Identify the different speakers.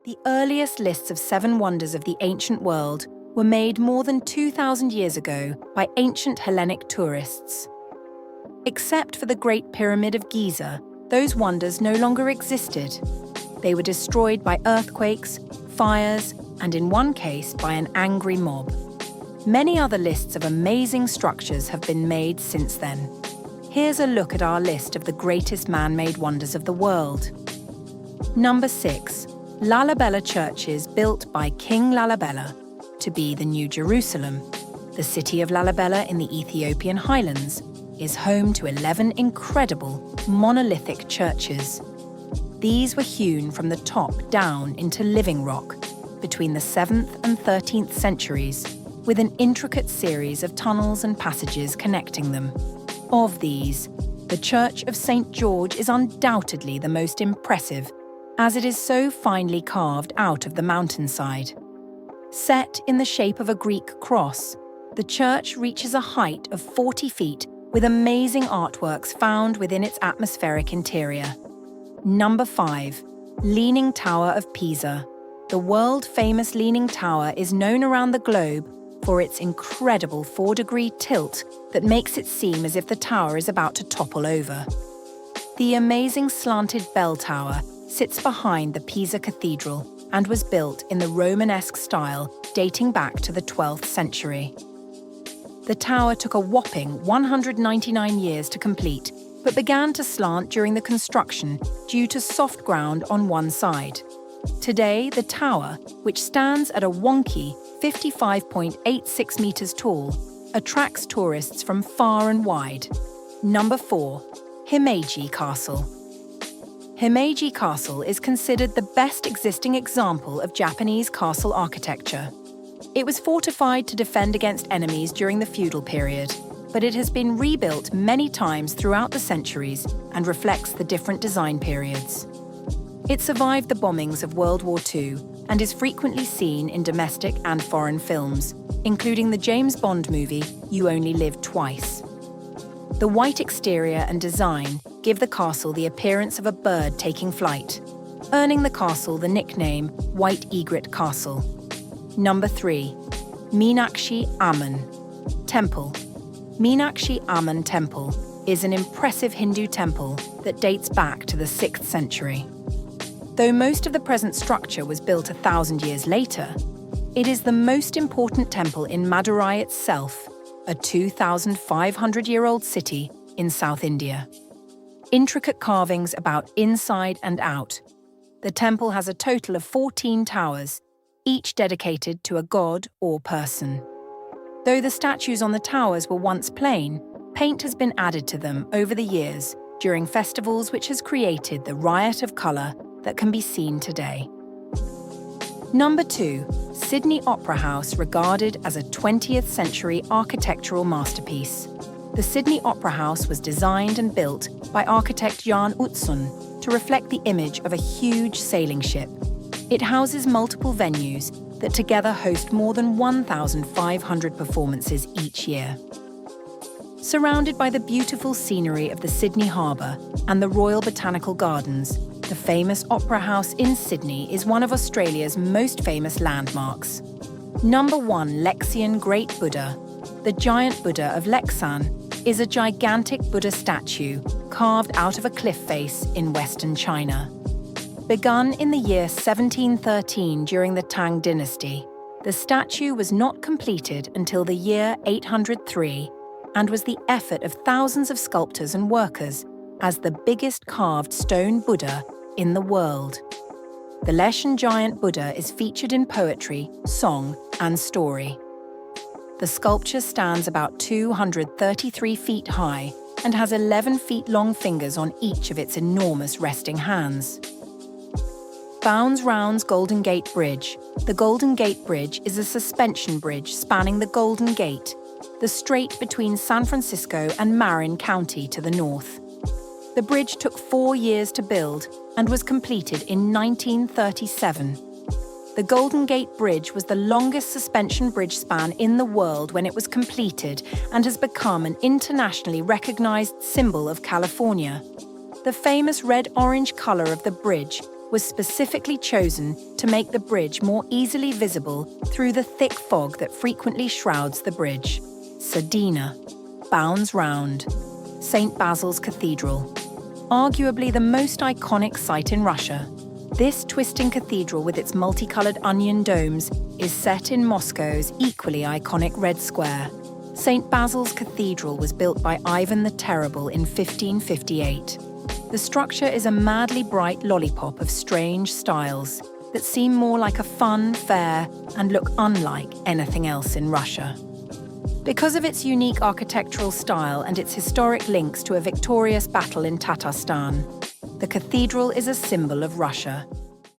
Speaker 1: The earliest lists of 7 wonders of the ancient world were made more than 2,000 years ago by ancient Hellenic tourists. Except for the Great Pyramid of Giza, those wonders no longer existed. They were destroyed by earthquakes, fires, and in one case by an angry mob. Many other lists of amazing structures have been made since then. Here's a look at our list of the greatest man-made wonders of the world. Number 6. Lalibela churches built by King Lalibela to be the New Jerusalem. The city of Lalibela in the Ethiopian highlands is home to 11 incredible monolithic churches. These were hewn from the top down into living rock between the 7th and 13th centuries, with an intricate series of tunnels and passages connecting them. Of these, the Church of St. George is undoubtedly the most impressive, as it is so finely carved out of the mountainside. Set in the shape of a Greek cross, the church reaches a height of 40 feet with amazing artworks found within its atmospheric interior. Number 5. Leaning Tower of Pisa. The world-famous Leaning Tower is known around the globe for its incredible 4-degree tilt that makes it seem as if the tower is about to topple over. The amazing slanted bell tower sits behind the Pisa Cathedral and was built in the Romanesque style dating back to the 12th century. The tower took a whopping 199 years to complete, but began to slant during the construction due to soft ground on one side. Today, the tower, which stands at a wonky 55.86 meters tall, attracts tourists from far and wide. Number 4. Himeji Castle. Himeji Castle is considered the best existing example of Japanese castle architecture. It was fortified to defend against enemies during the feudal period, but it has been rebuilt many times throughout the centuries and reflects the different design periods. It survived the bombings of World War II and is frequently seen in domestic and foreign films, including the James Bond movie You Only Live Twice. The white exterior and design give the castle the appearance of a bird taking flight, earning the castle the nickname White Egret Castle. Number 3. Meenakshi Amman Temple. Meenakshi Amman Temple is an impressive Hindu temple that dates back to the 6th century. Though most of the present structure was built 1,000 years later, it is the most important temple in Madurai itself, a 2,500-year-old city in South India. Intricate carvings about inside and out. The temple has a total of 14 towers, each dedicated to a god or person. Though the statues on the towers were once plain, paint has been added to them over the years during festivals, which has created the riot of colour that can be seen today. Number 2. Sydney Opera House, regarded as a 20th century architectural masterpiece. The Sydney Opera House was designed and built by architect Jan Utzon to reflect the image of a huge sailing ship. It houses multiple venues that together host more than 1,500 performances each year. Surrounded by the beautiful scenery of the Sydney Harbour and the Royal Botanical Gardens, the famous Opera House in Sydney is one of Australia's most famous landmarks. Number 1. Lexian Great Buddha. The giant Buddha of Lexan is a gigantic Buddha statue carved out of a cliff face in Western China. Begun in the year 1713 during the Tang dynasty, the statue was not completed until the year 803 and was the effort of thousands of sculptors and workers as the biggest carved stone Buddha in the world. The Leshan giant Buddha is featured in poetry, song, and story. The sculpture stands about 233 feet high and has 11 feet long fingers on each of its enormous resting hands. Bounds Round's Golden Gate Bridge. The Golden Gate Bridge is a suspension bridge spanning the Golden Gate, the strait between San Francisco and Marin County to the north. The bridge took 4 years to build and was completed in 1937. The Golden Gate Bridge was the longest suspension bridge span in the world when it was completed and has become an internationally recognized symbol of California. The famous red-orange color of the bridge was specifically chosen to make the bridge more easily visible through the thick fog that frequently shrouds the bridge. Sedina, bounds round. St. Basil's Cathedral, arguably the most iconic site in Russia. This twisting cathedral with its multicolored onion domes is set in Moscow's equally iconic Red Square. St. Basil's Cathedral was built by Ivan the Terrible in 1558. The structure is a madly bright lollipop of strange styles that seem more like a fun fair and look unlike anything else in Russia. Because of its unique architectural style and its historic links to a victorious battle in Tatarstan, the cathedral is a symbol of Russia,